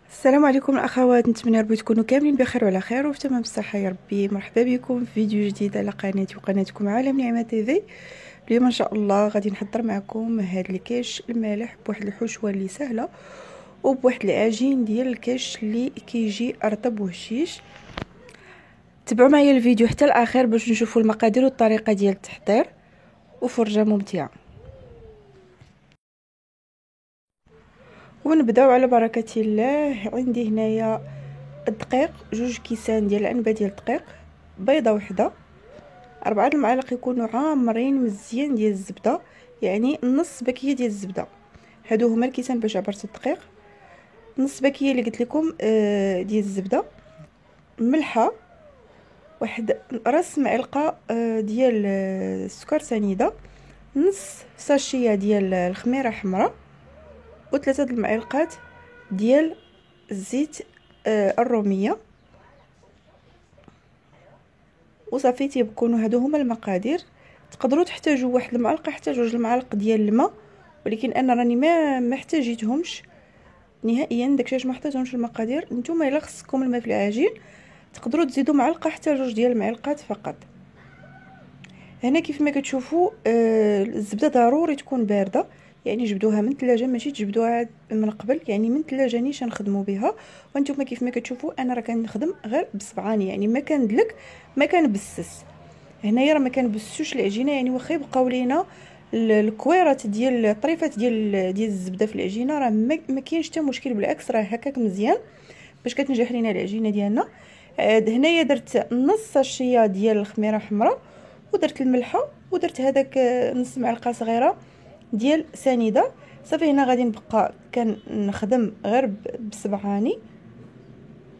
السلام عليكم الاخوات، نتمنى ربي تكونوا كاملين بخير وعلى خير وفي تمام الصحه يا ربي. مرحبا بكم في فيديو جديد على قناتي وقناتكم عالم نعمه تيفي. اليوم ان شاء الله غادي نحضر معكم هاد الكيش المالح بواحد الحشوه اللي سهله وبواحد العجين ديال الكيش اللي كيجي رطب وهشيش. تبعوا معايا الفيديو حتى الاخر باش نشوفوا المقادير والطريقه ديال التحضير وفرجه ممتعه. ونبداو على بركه الله. عندي هنايا الدقيق، 2 كيسان ديال العنبه ديال الدقيق، بيضه وحده، 4 المعالق يكونوا عامرين مزيان ديال الزبده، يعني نص باكيه ديال الزبده. هادو هما الكيسان باش عبرت الدقيق. نص باكيه اللي قلت لكم ديال الزبده، ملحه، واحد راس معلقه ديال السكر سنيده، نص ساشيه ديال الخميره حمراء، و3 المعالقات ديال الزيت الروميه. وصافي تيكونوا هادو هما المقادير. تقدروا تحتاجوا واحد المعلقه حتى 2 المعالق ديال الماء، ولكن انا راني ما احتاجيتهمش نهائيا. داكشي علاش ما حطيتهمش المقادير. نتوما الا خصكم الماء في العجين تقدروا تزيدوا معلقه حتى 2 ديال المعالقات فقط. هنا كيف ما كتشوفوا الزبده ضروري تكون بارده، يعني جبدوها من الثلاجه، ماشي تجبدوها من قبل، يعني من الثلاجه نيشان نخدموا بها. وانتم كيف ما كتشوفوا انا راه كنخدم غير بصبعاني، يعني ما كندلك ما كنبسس. هنايا راه ما كنبسوش العجينه، يعني واخا يبقاو لينا الكويرات ديال الطريفات ديال الزبده في العجينه راه ما كاينش حتى مشكل، بالعكس راه هكاك مزيان باش كتنجح لينا العجينه ديالنا. هنايا درت نص ساشيه ديال الخميره حمراء، ودرت الملحه، ودرت هذاك نص معلقه صغيره ديال سنيده. صافي هنا غادي نبقى كنخدم غير بصبعاني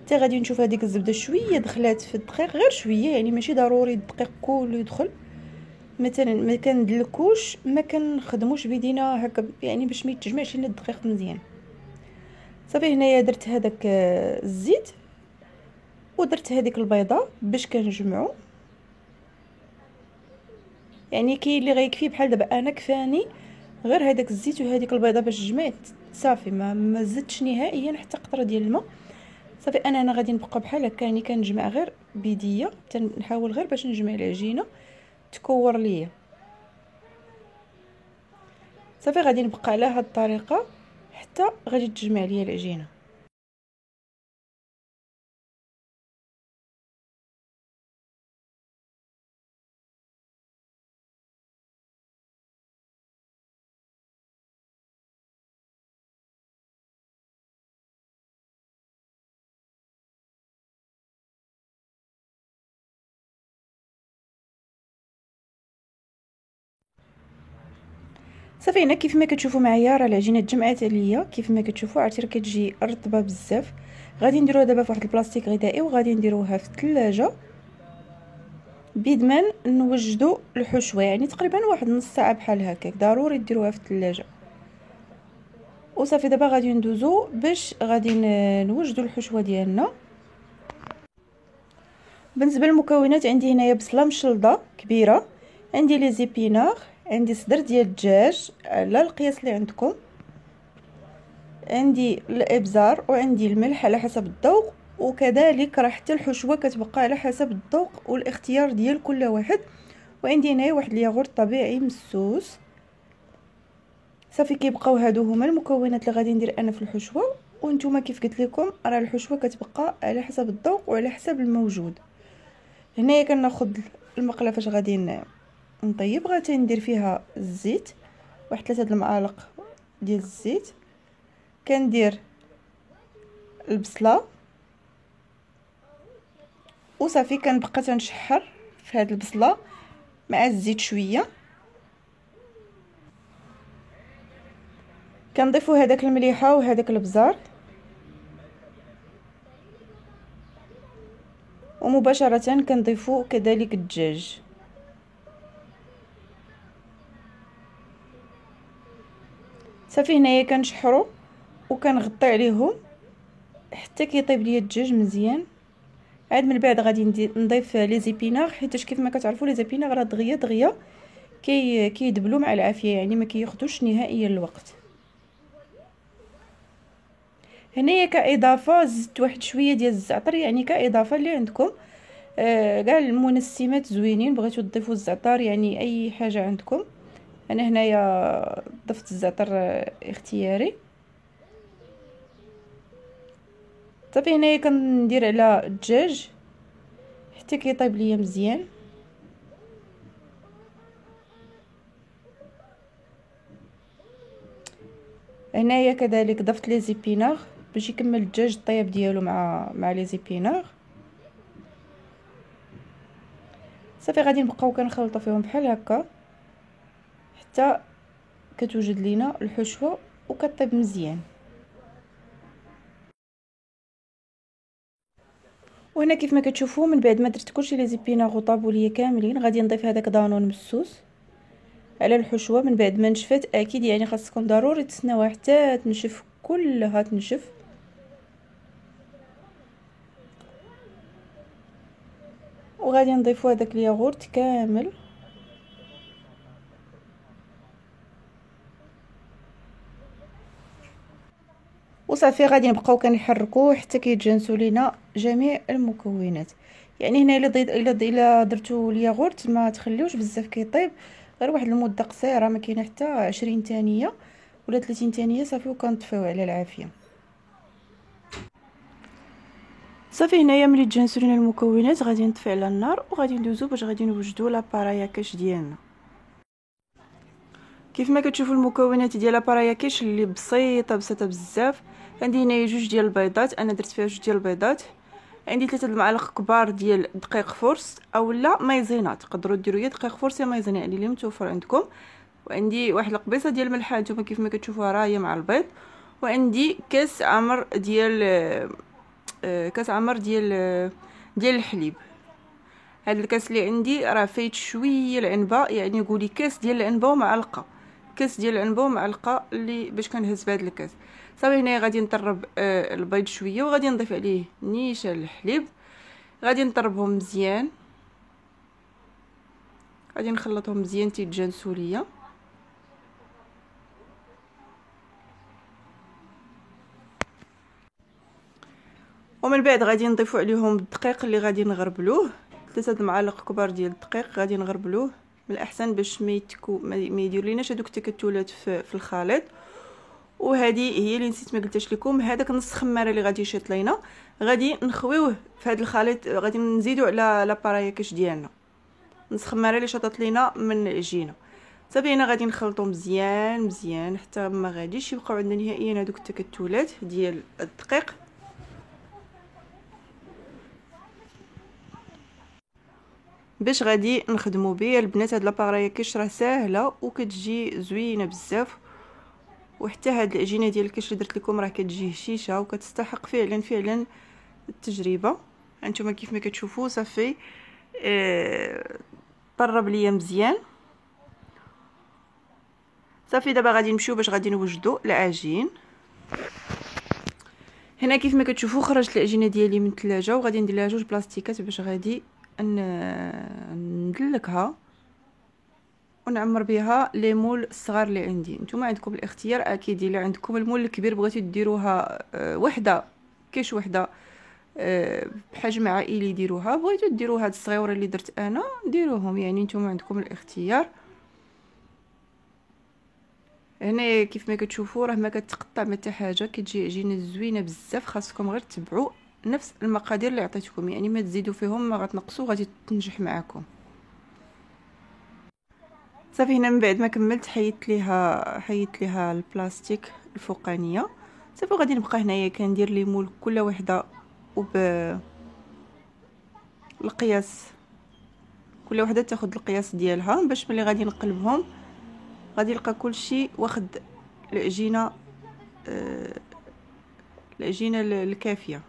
حتى غادي نشوف هذيك الزبده شويه دخلات في الدقيق، غير شويه، يعني ماشي ضروري الدقيق كله يدخل. مثلا ما كندلكوش، ما كنخدموش بيدينا هكا، يعني باش ما يتجمعش لنا الدقيق مزيان. صافي هنايا درت هذاك الزيت، ودرت هذيك البيضه باش كنجمعو. يعني كاين اللي غيكفي، بحال دابا انا كفاني غير هذاك الزيت وهذيك البيضه باش جمعت صافي، ما زدتش نهائيا حتى قطره ديال الماء. صافي انا غادي نبقى بحال هكا، يعني كنجمع غير بيديا، تنحاول غير باش نجمع العجينه تكور ليا. صافي غادي نبقى على هاد الطريقه حتى غادي تجمع ليا العجينه. صافي هنا كيف ما كتشوفوا معايا راه العجينه تجمعات عليا. كيف ما كتشوفوا عرفتي راه كتجي رطبه بزاف. غادي نديروها دابا في واحد البلاستيك غذائي، وغادي نديروها في الثلاجه بيدمان نوجدوا الحشوه، يعني تقريبا واحد نص ساعه بحال هكاك ضروري ديروها في الثلاجه. وصافي دابا غادي ندوزو باش غادي نوجدوا الحشوه ديالنا. بالنسبه للمكونات عندي هنايا بصله مشلضه كبيره، عندي لي زيبينار، عندي صدر ديال الدجاج على القياس اللي عندكم، عندي الابزار، وعندي الملح على حسب الذوق. وكذلك راه حتى الحشوه كتبقى على حسب الذوق والاختيار ديال كل واحد. وعندي هنايا واحد الياغورت طبيعي مسوس. صافي كيبقاو هادو هما المكونات اللي غادي ندير انا في الحشوه. وانتم كيف قلت لكم راه الحشوه كتبقى على حسب الذوق وعلى حسب الموجود. هنايا كناخذ المقله فاش غادي نطيب، غادي ندير فيها الزيت، واحد 3 المعالق ديال الزيت. كندير البصله، وصافي كنبقى تنشحر في هاد البصله مع الزيت شويه. كنضيفوا هذاك المليحه وهذاك البزار، ومباشره كنضيفوا كذلك الدجاج. صافي هنايا كنشحروا وكنغطي عليهم حتى كيطيب ليا الدجاج مزيان. عاد من بعد غادي نضيف لي زيبينار، حيت كيف ما كتعرفوا لي زيبينار راه دغيا دغيا كيدبلوا مع العافيه، يعني ما كياخذوش نهائيا الوقت. هنايا كاضافه زدت واحد شويه ديال الزعتر، يعني كاضافه اللي عندكم. كاع المنسمات زوينين، بغيتو تضيفوا الزعتر يعني اي حاجه عندكم. انا هنايا ضفت الزعتر اختياري. صافي هنايا كندير على الدجاج حتى كيطيب ليا مزيان. هنايا كذلك ضفت لي زيبيناغ باش يكمل الدجاج الطياب ديالو مع لي زيبيناغ. صافي غادي نبقاو كنخلطوا فيهم بحال هكا حتى كتوجد لينا الحشوه وكطيب مزيان. وهنا كيف ما كتشوفوا من بعد ما درت كلشي لي زيبيناغ وطابوا ليا كاملين، غادي نضيف هذاك دانون مسوس على الحشوه من بعد ما نشفت. اكيد يعني خاصكم ضروري تسناوها حتى تنشف، كلها تنشف. وغادي نضيفوا هذاك الياغورت كامل. وصافي غادي نبقاو كنحركوه حتى كيتجانسوا لينا جميع المكونات. يعني هنا الا درتو الياغورت ما تخليوش بزاف كيطيب، غير واحد المده قصيره، ما كاينه حتى 20 ثانيه ولا 30 ثانيه صافي وكنطفيو على العافيه. صافي هنايا ملي تجانسوا لينا المكونات غادي نطفي على النار وغادي ندوزو باش غادي نوجدوا لابارايا كاش ديالنا. كيف ما كتشوفوا المكونات ديال لابارايا كاش اللي بسيطه بزاف. عندي هنايا جوج ديال البيضات، انا درت فيها جوج ديال البيضات. عندي 3 المعالق كبار ديال دقيق فرص اولا مايزينا، تقدروا ديروا يا دقيق فرص يا مايزينا يعني اللي متوفر عندكم. وعندي واحد القبيصه ديال الملح نتوما كيف ما كتشوفوها راه هي مع البيض. وعندي كاس عمر ديال ديال الحليب. هذا الكاس اللي عندي راه فايت شويه العنبه، يعني قولي كاس ديال العنبه ومعلقه، كاس ديال العنبه ومعلقه اللي باش كنهز بهذا الكاس. صافي هنا غادي نطرب البيض شويه وغادي نضيف عليه نيشان الحليب. غادي نطربهم مزيان، غادي نخلطهم مزيان تيتجانسوا ليا. ومن بعد غادي نضيفوا عليهم الدقيق اللي غادي نغربلوه، 3 معالق كبار ديال الدقيق غادي نغربلوه من الاحسن باش ما يدير ليناش هذوك التكتلات في الخليط. وهذه هي اللي نسيت ما قلتش لكم، هذاك نص خماره اللي غادي يشيط لينا غادي نخويوه في هذا الخليط، غادي نزيدوا على لابارايا كاش ديالنا نص خماره اللي شطط لينا من العجينه. صافي هنا غادي نخلطوا مزيان حتى ما غاديش يبقاو عندنا نهائيا هذوك التكتلات ديال الدقيق. باش غادي نخدموا به البنات هاد لابارايا كاش راه ساهله وكتجي زوينه بزاف. وحتى هاد العجينه ديال الكاش اللي درت لكم راه كتجي هشيشه وكتستحق فعلا التجربه. انتما كيف ما كتشوفوا صافي طرب ليا مزيان. صافي دابا غادي نمشيو باش غادي نوجدوا العجين. هنا كيف ما كتشوفوا خرجت العجينه ديالي من الثلاجه وغادي ندير لها 2 بلاستيكات باش غادي ندلكها ونعمر بها لي مول الصغار اللي عندي. نتوما عندكم الاختيار اكيد، الا عندكم المول الكبير بغيتو ديروها وحده كاش وحده بحجم عائلي ديروها، بغيتو ديروا هاد الصغيوره اللي درت انا ديروهم، يعني نتوما عندكم الاختيار. هنا كيف ما كتشوفوا راه ما كتقطع حتى حاجه، كتجي عجينه زوينه بزاف. خاصكم غير تتبعوا نفس المقادير اللي عطيتكم، يعني ما تزيدوا فيهم ما غتنقصوا، غادي تنجح معكم. صافي هنا من بعد ما كملت حيدت ليها البلاستيك الفوقانيه. صافي غادي نبقى هنايا كندير لي مول كل وحده وب القياس، كل وحده تاخذ القياس ديالها باش ملي غادي نقلبهم غادي يلقى كلشي واخد العجينه العجينه الكافيه.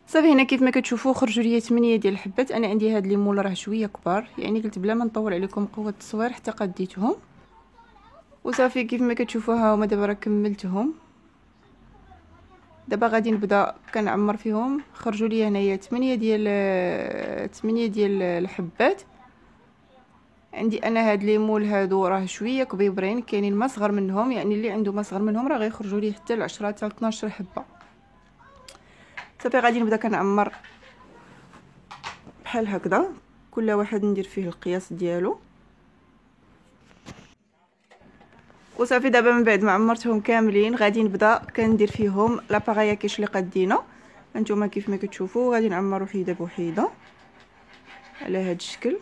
صافي هنا كيف ما كتشوفوا خرجوا لي 8 ديال الحبات. انا عندي هاد ليمون راه شويه كبار، يعني قلت بلا ما نطول عليكم قوه التصوير حتى قديتهم. وصافي كيف ما كتشوفوا ها هما دابا راه كملتهم. دابا غادي نبدا كنعمر فيهم. خرجوا لي هنايا 8 ديال الحبات. عندي انا هاد ليمول هادو راه شويه كبيبرين، كاينين ما صغر منهم، يعني اللي عنده ما صغر منهم راه غيخرجوا ليه حتى ل 10 حتى ل 12 حبه. صافي غادي نبدا كنعمر بحال هكذا، كل واحد ندير فيه القياس ديالو. وصافي دابا من بعد ما عمرتهم كاملين غادي نبدا كندير فيهم لاباغايا كيش اللي قدينا. هانتوما كيف ما كتشوفوا غادي نعمر وحيده بوحيده على هاد الشكل.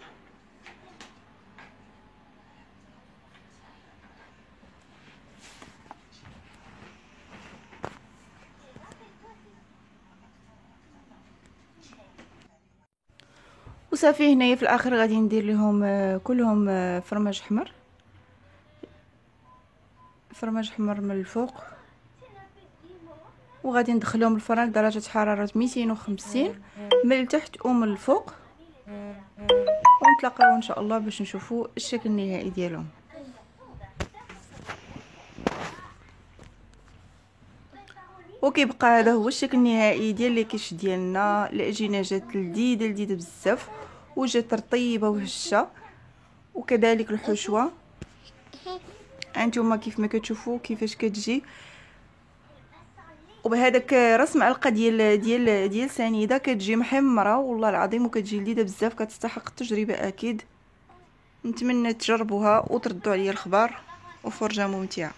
وصافي هنايا في الاخر غادي ندير لهم كلهم فرماج احمر، فرماج احمر من الفوق، وغادي ندخلهم الفران درجه حراره 250 من التحت ومن الفوق، ونتلاقاو ان شاء الله باش نشوفوا الشكل النهائي ديالهم. وكيبقى هذا هو الشكل النهائي ديال لي كيش ديالنا. العجينه جات لذيذه بزاف وجات رطيبه وهشه، وكذلك الحشوه هانتوما كيف ما كتشوفوا كيفاش كتجي. وبهذاك رسم علقه ديال سنيده كتجي محمره والله العظيم، وكتجي لذيذه بزاف، كتستحق التجربه اكيد. نتمنى تجربوها وتردوا عليا الخبر، وفرجه ممتعه.